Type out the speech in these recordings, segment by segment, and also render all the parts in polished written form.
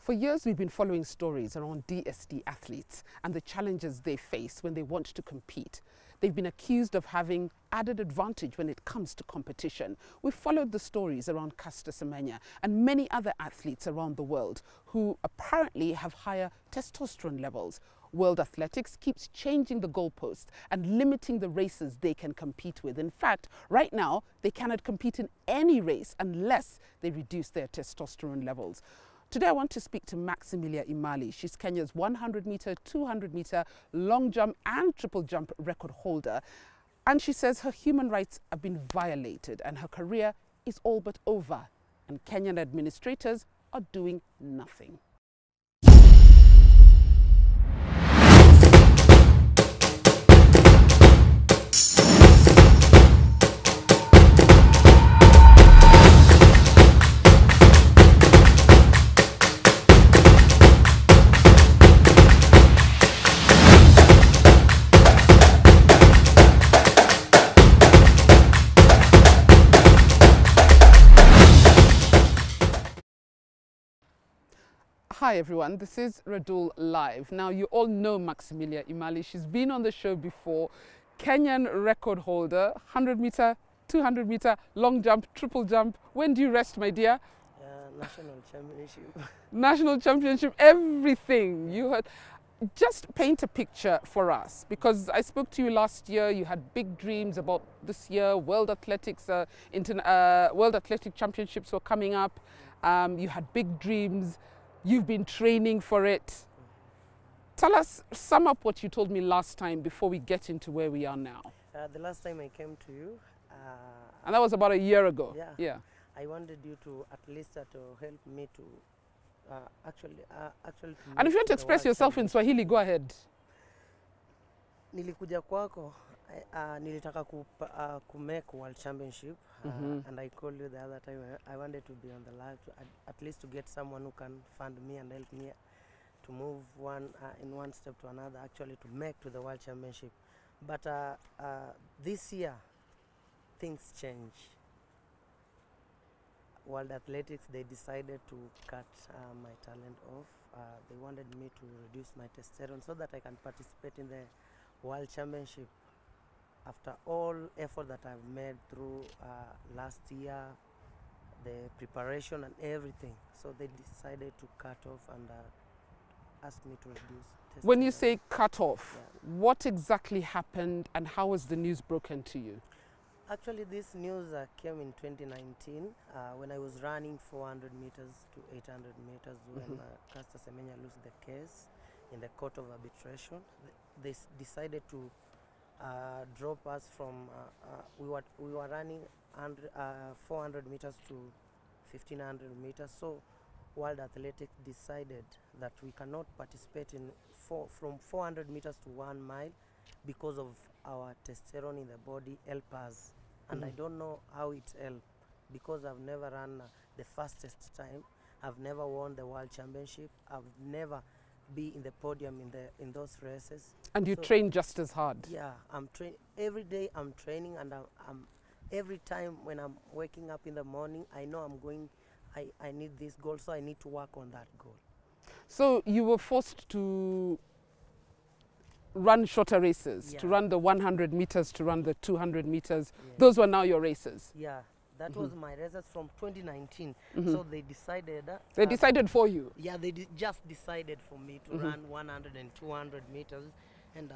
For years, we've been following stories around DSD athletes and the challenges they face when they want to compete. They've been accused of having added advantage when it comes to competition. We've followed the stories around Caster Semenya and many other athletes around the world who apparently have higher testosterone levels. World Athletics keeps changing the goalposts and limiting the races they can compete with. In fact, right now, they cannot compete in any race unless they reduce their testosterone levels. Today I want to speak to Maximila Imali. She's Kenya's 100-meter, 200-meter long jump and triple jump record holder. And she says her human rights have been violated and her career is all but over. And Kenyan administrators are doing nothing. Hi everyone, this is Radul Live. Now you all know Maximila Imali. She's been on the show before. Kenyan record holder, 100-meter, 200-meter, long jump, triple jump. When do you rest, my dear? National championship. National championship, everything. You had. Just paint a picture for us, because I spoke to you last year. You had big dreams about this year. World Athletics, World Athletic Championships were coming up. You had big dreams. You've been training for it. Tell us, sum up what you told me last time before we get into where we are now. The last time I came to you. And that was about a year ago. Yeah. I wanted you to at least to help me to actually. And if you want to express yourself in Swahili, go ahead. Nilikuja kwako, nilitaka kumake World Championship, and I called you the other time. I wanted to be on the live, at least to get someone who can fund me and help me to move in one step to another, actually to make to the World Championship. But this year, things change. World Athletics, they decided to cut my talent off. They wanted me to reduce my testosterone so that I can participate in the World Championship. After all effort that I've made through last year, the preparation and everything, so they decided to cut off and ask me to reduce testosterone. When you say cut off, what exactly happened and how was the news broken to you? Actually, this news came in 2019 when I was running 400 meters to 800 meters when Caster Semenya lost the case in the court of arbitration. They decided to drop us from, we were running 400 meters to 1500 meters. So World Athletics decided that we cannot participate in from 400 meters to 1 mile because of our testosterone in the body help us. And I don't know how it helped, because I've never run the fastest time. I've never won the World Championship. I've never been in the podium in those races. And you train just as hard? Yeah, I'm training every day. I'm training, and every time when I'm waking up in the morning, I know I'm going. I need this goal, so I need to work on that goal. So you were forced to run shorter races, to run the 100 meters, to run the 200 meters. Those were now your races? Yeah, that was my races from 2019. So they decided... they decided for you? Yeah, they just decided for me to run 100 and 200 meters. And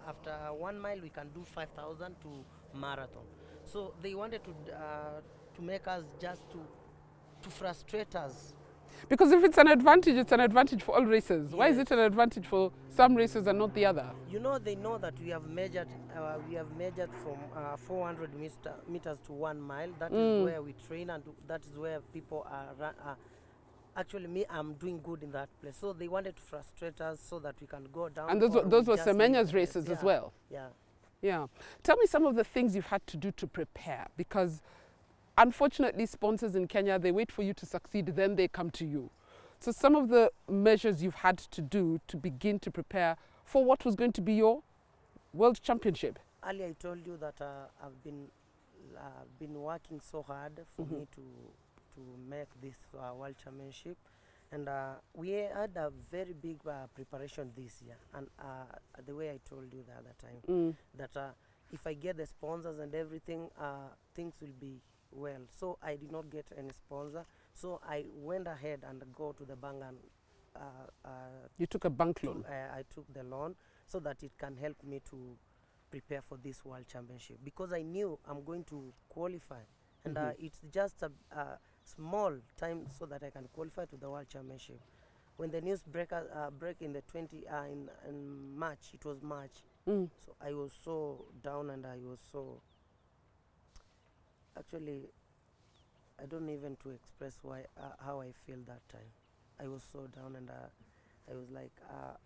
after 1 mile, we can do 5,000 to marathon. So they wanted to make us just to frustrate us. Because if it's an advantage for all races. Yes. Why is it an advantage for some races and not the other? You know, they know that we have measured from 400 meters to 1 mile. That is where we train, and that is where people are. Actually, me, I'm doing good in that place. So they wanted to frustrate us so that we can go down. And those were Semenya's races as well? Yeah. Tell me some of the things you've had to do to prepare, because unfortunately, sponsors in Kenya, they wait for you to succeed, then they come to you. So some of the measures you've had to do to begin to prepare for what was going to be your World Championship. Ali, I told you that I've been working so hard for me to to make this World Championship. And we had a very big preparation this year. And the way I told you the other time, that if I get the sponsors and everything, things will be well. So I did not get any sponsor. So I went ahead and go to the bank and you took a bank loan? I took the loan so that it can help me to prepare for this World Championship, because I knew I'm going to qualify. And it's just a small time so that I can qualify to the World Championship. When the news break in the in March, it was March. So I was so down, and I was so, actually, I don't even to express how I feel that time. I was so down, and I was like,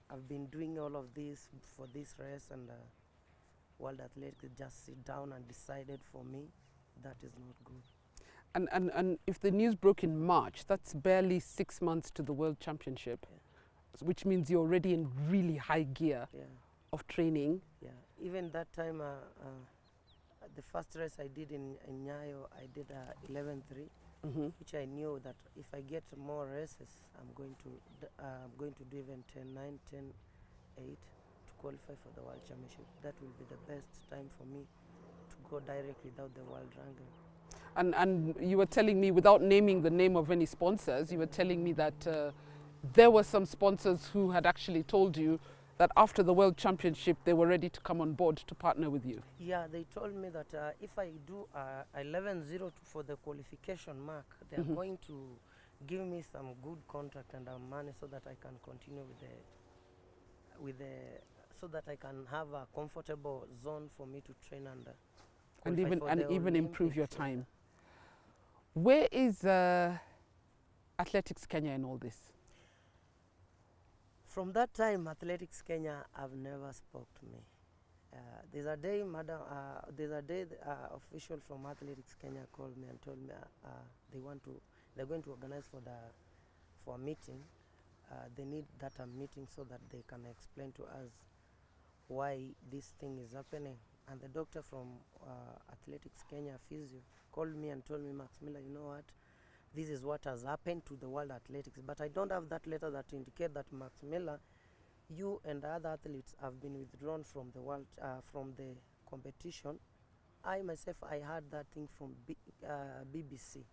I've been doing all of this for this race, and World Athletics just sit down and decided for me. That is not good. And if the news broke in March, that's barely 6 months to the World Championship, which means you're already in really high gear of training. Yeah, even that time, the first race I did in Nyayo, I did 11:3, which I knew that if I get more races, I'm going to do even 10:9, 10:8 to qualify for the World Championship. That will be the best time for me to go directly without the world ranking. And you were telling me, without naming the name of any sponsors, you were telling me that there were some sponsors who had actually told you that after the World Championship, they were ready to come on board to partner with you. Yeah, they told me that if I do 11:0 for the qualification mark, they're going to give me some good contract and money so that I can continue so that I can have a comfortable zone for me to train and even improve your time. Where is Athletics Kenya in all this? From that time, Athletics Kenya have never spoke to me. There's a day, official from Athletics Kenya called me and told me they're going to organize for a meeting. They need that meeting so that they can explain to us why this thing is happening. And the doctor from Athletics Kenya Physio called me and told me, Maximila, you know what? This is what has happened to the World Athletics. But I don't have that letter that indicate that, Maximila, you and the other athletes have been withdrawn from the world, from the competition. I myself, I heard that thing from BBC.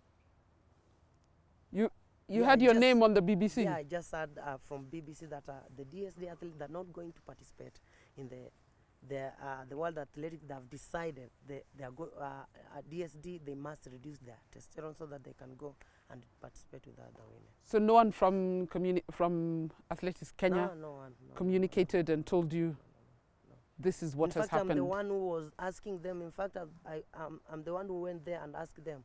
You had your name on the BBC? Yeah, I just heard from BBC that the DSD athletes are not going to participate in the World Athletics. They have decided they are DSD, they must reduce their testosterone so that they can go and participate with other women. So no one from Athletics Kenya no communicated and told you this is what has happened? I'm the one who was asking them. In fact, I'm the one who went there and asked them,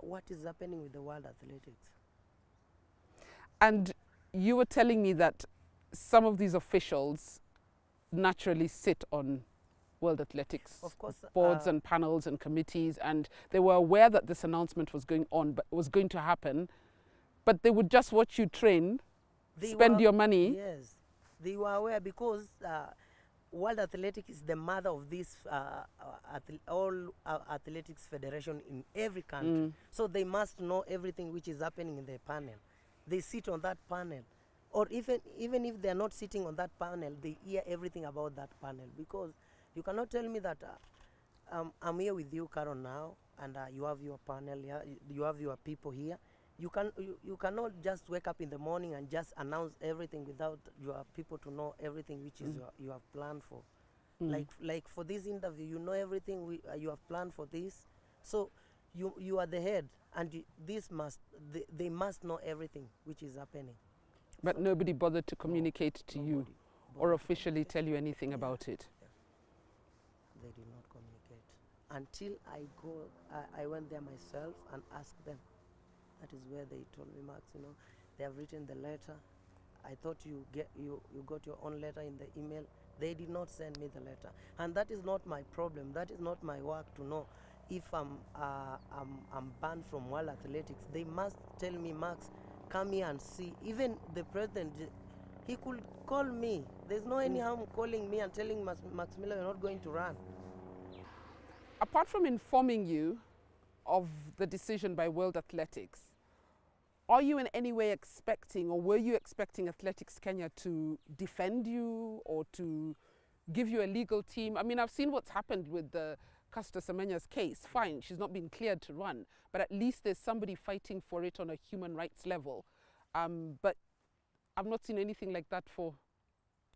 what is happening with the World Athletics? And you were telling me that some of these officials naturally sit on World Athletics boards and panels and committees, and they were aware that this announcement was going on, but was going to happen, but they would just watch you train, spend your money. Yes, they were aware because World Athletics is the mother of this all athletics federation in every country. So they must know everything which is happening in the panel. They sit on that panel. Or even if they are not sitting on that panel, they hear everything about that panel. Because you cannot tell me that I'm here with you, Carol, now, and you have your panel here, you have your people here. You cannot just wake up in the morning and just announce everything without your people to know everything which is you have planned for. Like for this interview, you know everything you have planned for this. So you are the head, and they must know everything which is happening. But nobody bothered to communicate to you or officially tell you anything about it? Yeah. They did not communicate. Until I went there myself and asked them. That is where they told me, Max, you know, they have written the letter. I thought you got your own letter in the email. They did not send me the letter. And that is not my problem. That is not my work to know if I'm banned from World Athletics. They must tell me, Max, come here and see. Even the president, he could call me. There's no any harm calling me and telling Maximila, you're not going to run. Apart from informing you of the decision by World Athletics, Are you in any way expecting, or were you expecting Athletics Kenya to defend you or to give you a legal team? I mean, I've seen what's happened with the Caster Semenya's case. Fine, she's not been cleared to run, but at least there's somebody fighting for it on a human rights level. But I've not seen anything like that for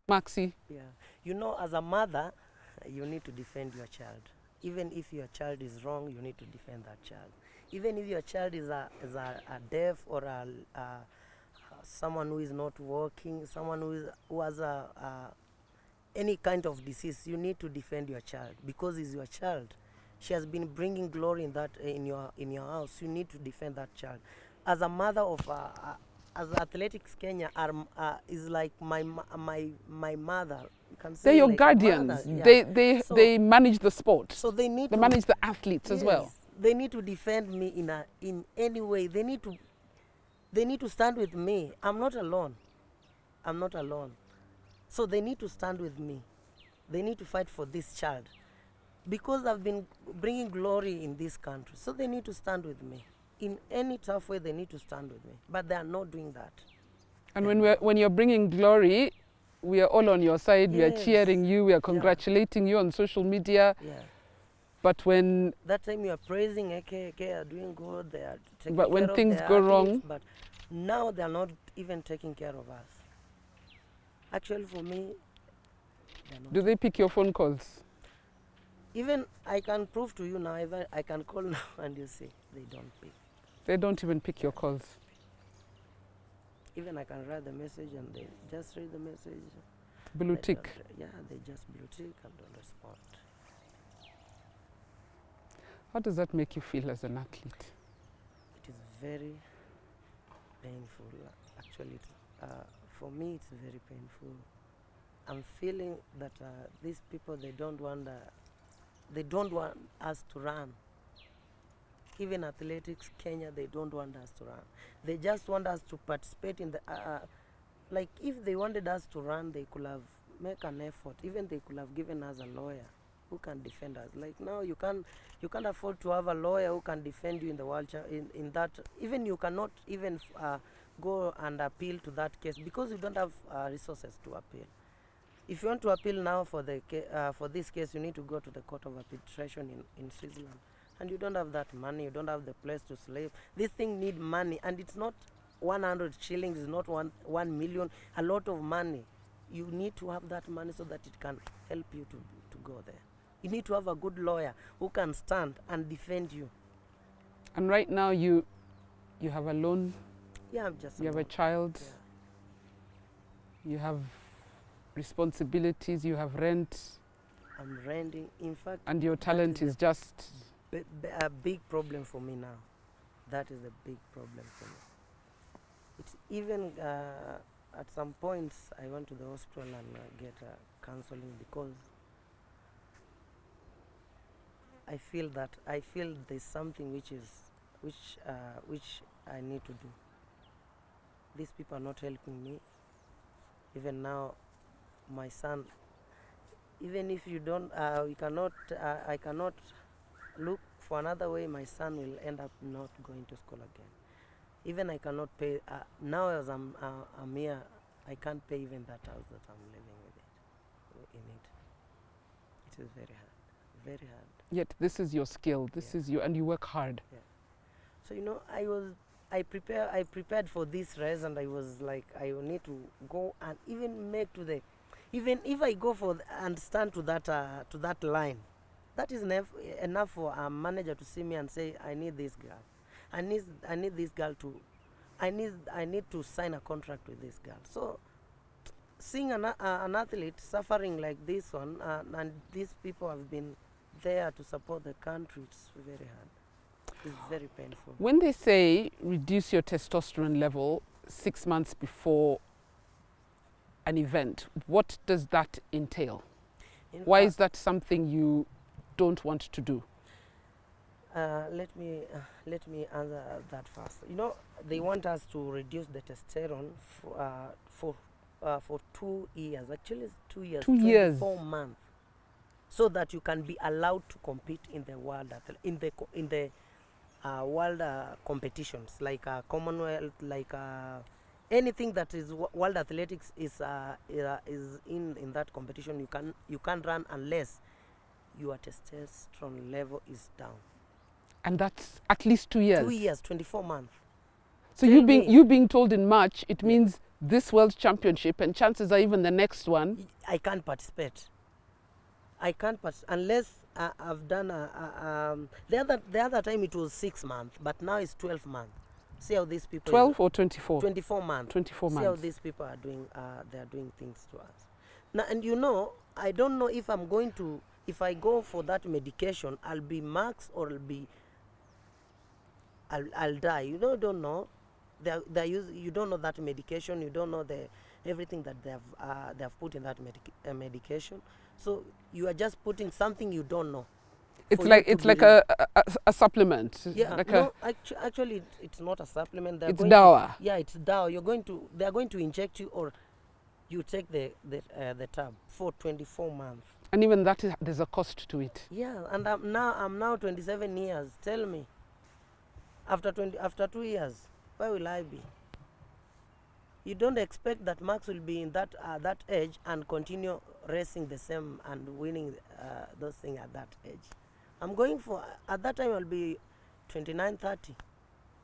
Maxi. Yeah, you know, as a mother, you need to defend your child. Even if your child is wrong, you need to defend that child. Even if your child is a deaf or someone who is not working, someone who has any kind of disease, you need to defend your child because it's your child. She has been bringing glory in your house. You need to defend that child. As a mother of as Athletics Kenya is like my mother. You can say they're your like guardians. Yeah. They manage the sport. So they manage the athletes as well. They need to defend me in any way. They need to stand with me. I'm not alone. I'm not alone. So they need to stand with me. They need to fight for this child because I've been bringing glory in this country. So they need to stand with me. In any tough way, they need to stand with me. But they are not doing that. And when you're bringing glory, we are all on your side. Yes. We are cheering you. We are congratulating you on social media. Yeah. But when that time you are praising AK are doing good, they are taking but care when of things their go athletes, wrong, but now they are not even taking care of us. Actually, for me, do they pick your phone calls? Even I can prove to you now. Even I can call now, and you see they don't pick. They don't even pick your calls. Even I can write the message and they just read the message. Blue tick. Yeah, they just blue tick and don't respond. How does that make you feel as an athlete? It is very painful. Actually, for me, it's very painful. I'm feeling that these people, they don't want us to run. Even Athletics Kenya, they don't want us to run. They just want us to participate in the, like if they wanted us to run, they could have made an effort. Even they could have given us a lawyer who can defend us. Like now, you can't afford to have a lawyer who can defend you in the world, in that. Even you cannot even go and appeal to that case because you don't have resources to appeal. If you want to appeal now for this case, you need to go to the Court of Arbitration in Switzerland. And you don't have that money, you don't have the place to sleep. This thing need money, and it's not 100 shillings, it's not 1 million, a lot of money. You need to have that money so that it can help you to go there. You need to have a good lawyer who can stand and defend you. And right now you have a loan. Yeah, I'm just. You have a child. Yeah. You have responsibilities. You have rent. I'm renting. In fact. And your talent is just a big problem for me now. That is a big problem for me. It's even at some points I went to the hospital and get counseling because I feel there's something which I need to do. These people are not helping me. Even now, my son. Even if you don't, I cannot look for another way. My son will end up not going to school again. Even I cannot pay now as I'm here. I can't pay even that house that I'm living in it. It is very hard, very hard. Yet this is your skill. This is you, and you work hard. Yeah. So you know, I prepared for this race, and I was like, I will need to go and even make to the, even if I go for and stand to that line, that is enough for a manager to see me and say, I need this girl. I need this girl to, I need to sign a contract with this girl. So seeing an athlete suffering like this one, and these people have been there to support the country, it's very hard. It's very painful. When they say reduce your testosterone level 6 months before an event, what does that entail? Why is that something you don't want to do? Let me answer that first. You know, they want us to reduce the testosterone for 2 years. Actually, it's 2 years. 2 years. 4 months, so that you can be allowed to compete in the world, in the world competitions like Commonwealth, like anything that is world athletics is in that competition. You can't run unless your testosterone level is down. And that's at least 2 years. 2 years, 24 months. So you being told in March, it means this World Championship, and chances are even the next one. I can't participate. I can't unless I've done the other time it was 6 months, but now it's 12 months. See how these people 12 or 24? 24 months. 24 months. See how these people are doing. They are doing things to us. Now, and you know, I don't know if I'm going to. If I go for that medication, I'll be max or I'll die. You know, don't know. You don't know that medication. You don't know everything that they have put in that medication. So you are just putting something you don't know. It's like a supplement. Yeah, like no, actually it's not a supplement. It's dawa. Yeah, it's dawa. They are going to inject you, or you take the tab for 24 months. And even that there's a cost to it. Yeah, and I'm now 27 years. Tell me, after 2 years, where will I be? You don't expect that Max will be in that age and continue racing the same and winning those things at that age. I'm going for, at that time I'll be 29, 30.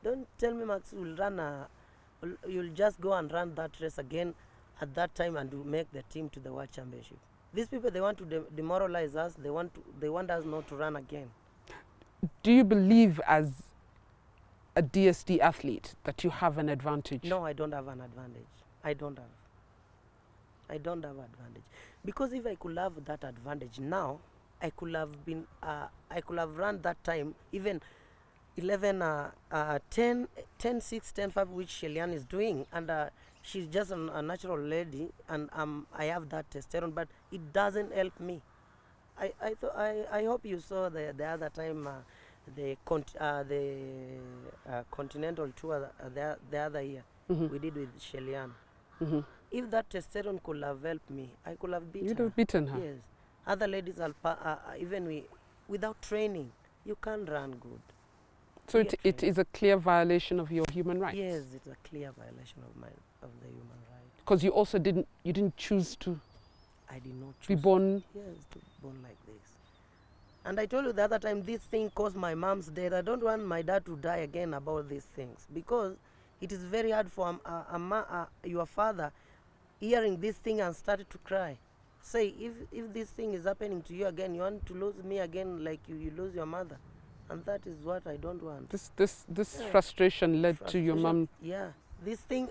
Don't tell me Max will run you'll just go and run that race again at that time and make the team to the World Championship. These people, they want to demoralize us. They want us not to run again. Do you believe as a DSD athlete that you have an advantage? No, I don't have an advantage. I don't have advantage. Because if I could have that advantage now, I could have run that time even 10, 6, 10, 5, which Shelian is doing, and she's just a natural lady, and I have that testosterone, but it doesn't help me. I hope you saw the other time the continental tour the other year we did with Shelian. If that testosterone could have helped me, I could have beaten her. You'd have beaten her. Yes. Other ladies, without training, you can't run good. So it is a clear violation of your human rights? Yes, it's a clear violation of the human rights. Because you also didn't choose to I did not choose be born. Yes, to be born like this. And I told you the other time, this thing caused my mom's death. I don't want my dad to die again about these things, because it is very hard for your father hearing this thing and started to cry. Say, if this thing is happening to you again, you want to lose me again like you lose your mother. And that is what I don't want. This frustration led to your mom. Yeah, this thing.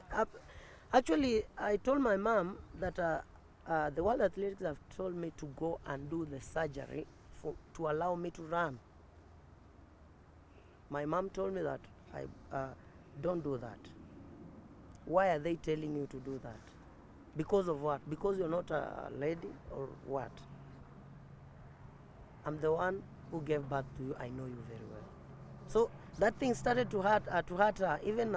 Actually, I told my mom that the World Athletics have told me to go and do the surgery to allow me to run. My mom told me that don't do that. Why are they telling you to do that? Because of what? Because you're not a lady, or what? I'm the one who gave birth to you. I know you very well. So that thing started to hurt her. Even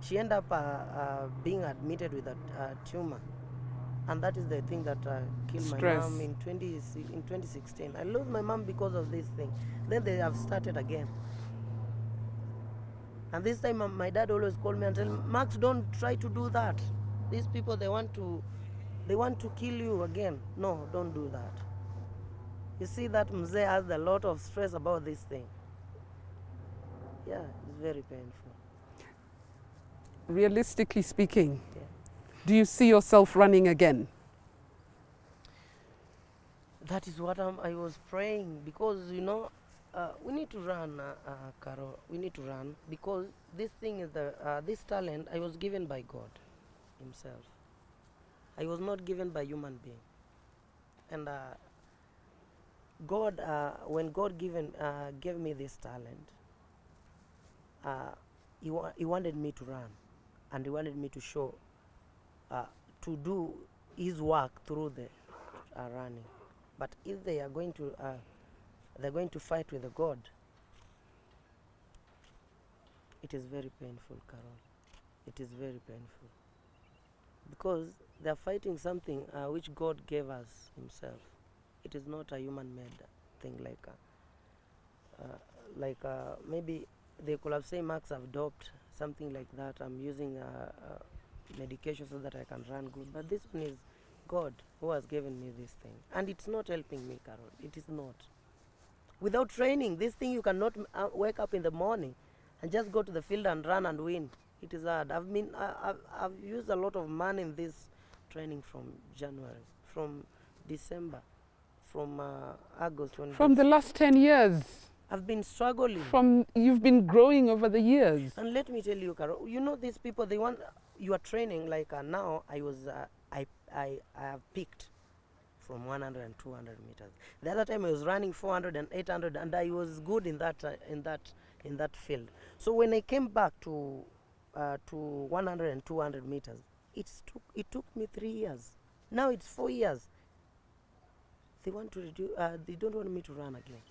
she ended up being admitted with a tumor, and that is the thing that killed my mom in 2016. I lost my mom because of this thing. Then they have started again. And this time my dad always called me and tell me, Max, don't try to do that. These people, they want to kill you again. No, don't do that. You see that Mzee has a lot of stress about this thing. Yeah, it's very painful. Realistically speaking, do you see yourself running again? That is what I was praying, because, you know, we need to run, Carol. We need to run, because this thing is this talent I was given by God Himself. I was not given by human being. And God, when God gave me this talent, he wanted me to run, and He wanted me to show, to do His work through the running. But if they are going to, they're going to fight with the God, it is very painful, Carol. It is very painful, because they are fighting something which God gave us Himself. It is not a human-made thing like maybe they could have said Max have doped, something like that. I'm using medication so that I can run good. But this one is God who has given me this thing. And it's not helping me, Carol. It is not. Without training, this thing you cannot wake up in the morning and just go to the field and run and win. It is hard. I've used a lot of money in this training from January, from December, from August. From the last 10 years. I've been struggling. You've been growing over the years. And let me tell you, Carol, you know these people, they want, you are training like now I have peaked from 100 and 200 meters. The other time I was running 400 and 800 and I was good in that field. So when I came back to 100 and 200 meters, it took me 3 years. Now it's 4 years. They want to reduce, they don't want me to run again.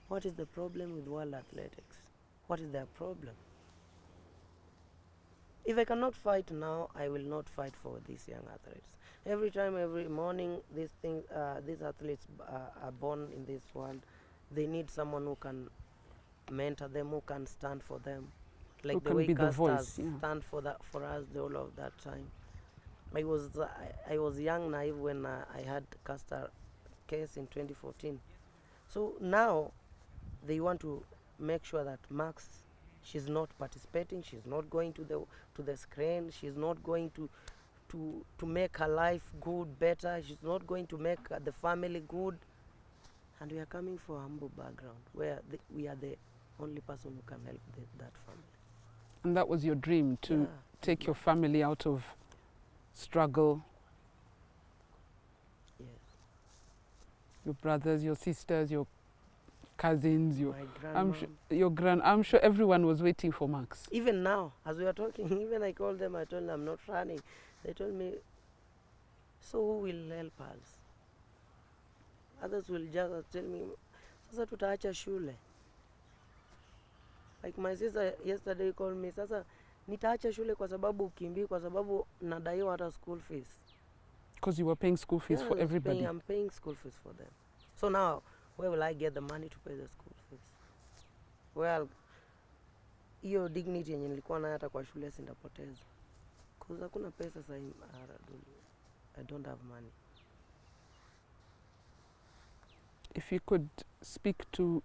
What is the problem with world athletics? What is their problem? If I cannot fight now, I will not fight for these young athletes. Every time, every morning, these athletes are born in this world. They need someone who can mentor them, who can stand for them, like the way casters stand for us the whole of that time. I was young, naive when I had caster case in 2014. So now they want to make sure that Max, she's not participating, she's not going to the screen, she's not going to make her life good, better, she's not going to make the family good. And we are coming from a humble background where we are the only person who can help that family. And that was your dream, to take your family out of struggle? Yes. Your brothers, your sisters, your cousins, I'm sure everyone was waiting for Max. Even now, as we are talking, even I called them, I told them I'm not running. They told me, so who will help us? Others will just tell me, sasa tutaacha shule. Like my sister yesterday called me, sasa nitaacha shule kwa sababu ukimbii, kwa sababu nadaiwa hata school fees. Because you were paying school fees for everybody. I'm paying school fees for them. So now, where will I get the money to pay the school fees? Well, hiyo dignity yenye nilikuwa nayo hata kwa shule sindapoteza. Because hakuna pesa sasa, I don't have money. If you could speak to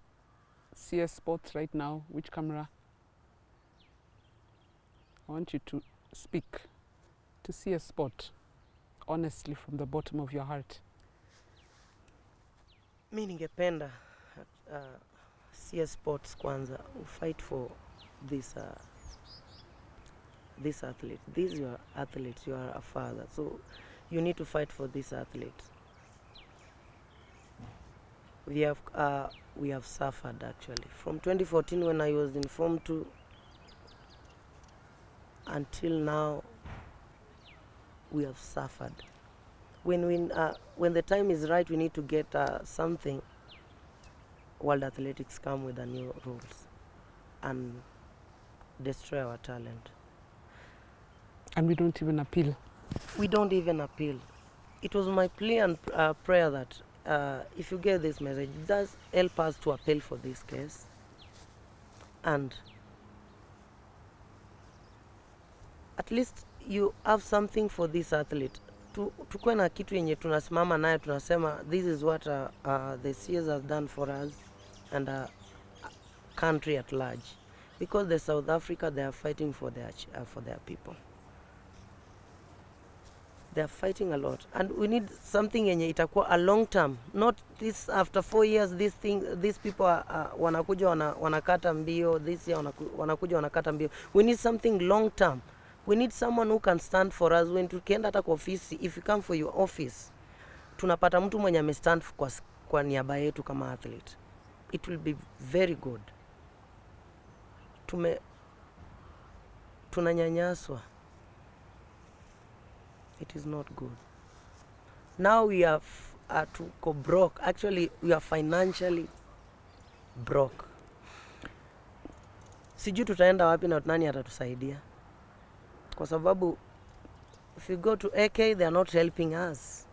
CS Sports right now, which camera? I want you to speak to CS Sport, honestly, from the bottom of your heart. Mi ningependa CS Sports kwanza fight for this athlete. These are your athletes, you are a father, so you need to fight for these athletes. We have suffered actually from 2014 when I was in Form 2 until now. We have suffered. When the time is right, we need to get something. World Athletics come with the new rules and destroy our talent. And we don't even appeal. We don't even appeal. It was my plea and prayer that if you get this message, it does help us to appeal for this case. And at least you have something for this athlete. Tukue na kitu yenye tunasimama nayo, tunasema this is what the CS have done for us and country at large. Because the South Africa, they are fighting for their people. They are fighting a lot, and we need something yenye itakuwa a long term, not this after 4 years. These people wanakuja wanakata mbio, this year wanakuja wanakata mbio. We need something long term. We need someone who can stand for us. When tukienda hata kwa ofisi, if you come for your office, tunapata mtu mwenye amestand kwa niaba yetu kama athlete. It will be very good. Tunanyanyaswa. It is not good. Now we are to go broke. Actually, we are financially broke. Sijui tutaenda wapi na nani atatusaidia. Kwa sababu if you go to AK, they are not helping us.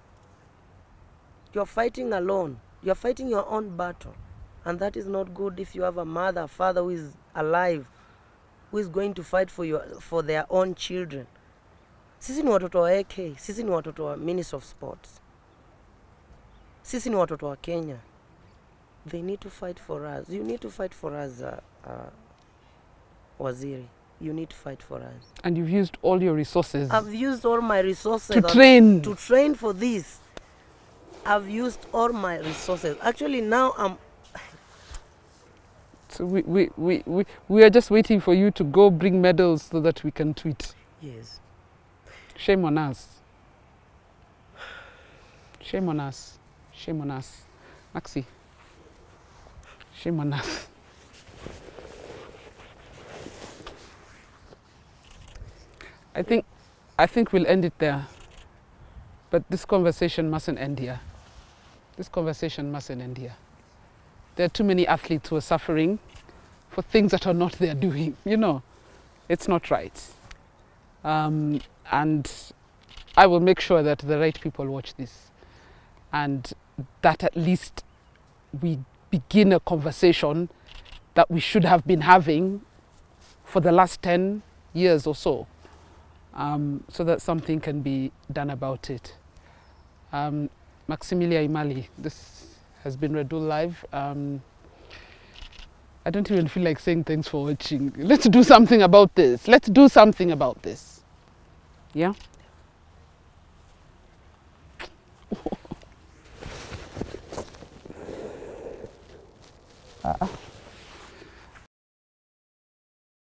You are fighting alone. You are fighting your own battle. And that is not good if you have a mother, a father who is alive, who is going to fight for their own children. Sisi ni watoto wa AK, sisi ni watoto wa Minister of Sports. Sisi ni watoto wa Kenya. They need to fight for us. You need to fight for us, Waziri. You need to fight for us. And you've used all your resources. I've used all my resources to train for this. I've used all my resources. Actually, now I'm... So we are just waiting for you to go bring medals so that we can tweet. Yes. Shame on us. Shame on us. Shame on us. Maxi. Shame on us. I think we'll end it there. But this conversation mustn't end here. This conversation mustn't end here. There are too many athletes who are suffering for things that are not their doing. You know, it's not right. And I will make sure that the right people watch this and that at least we begin a conversation that we should have been having for the last 10 years or so, so that something can be done about it. Maximila, Imali, this has been Redul Live. I don't even feel like saying thanks for watching. Let's do something about this. Let's do something about this. Yeah?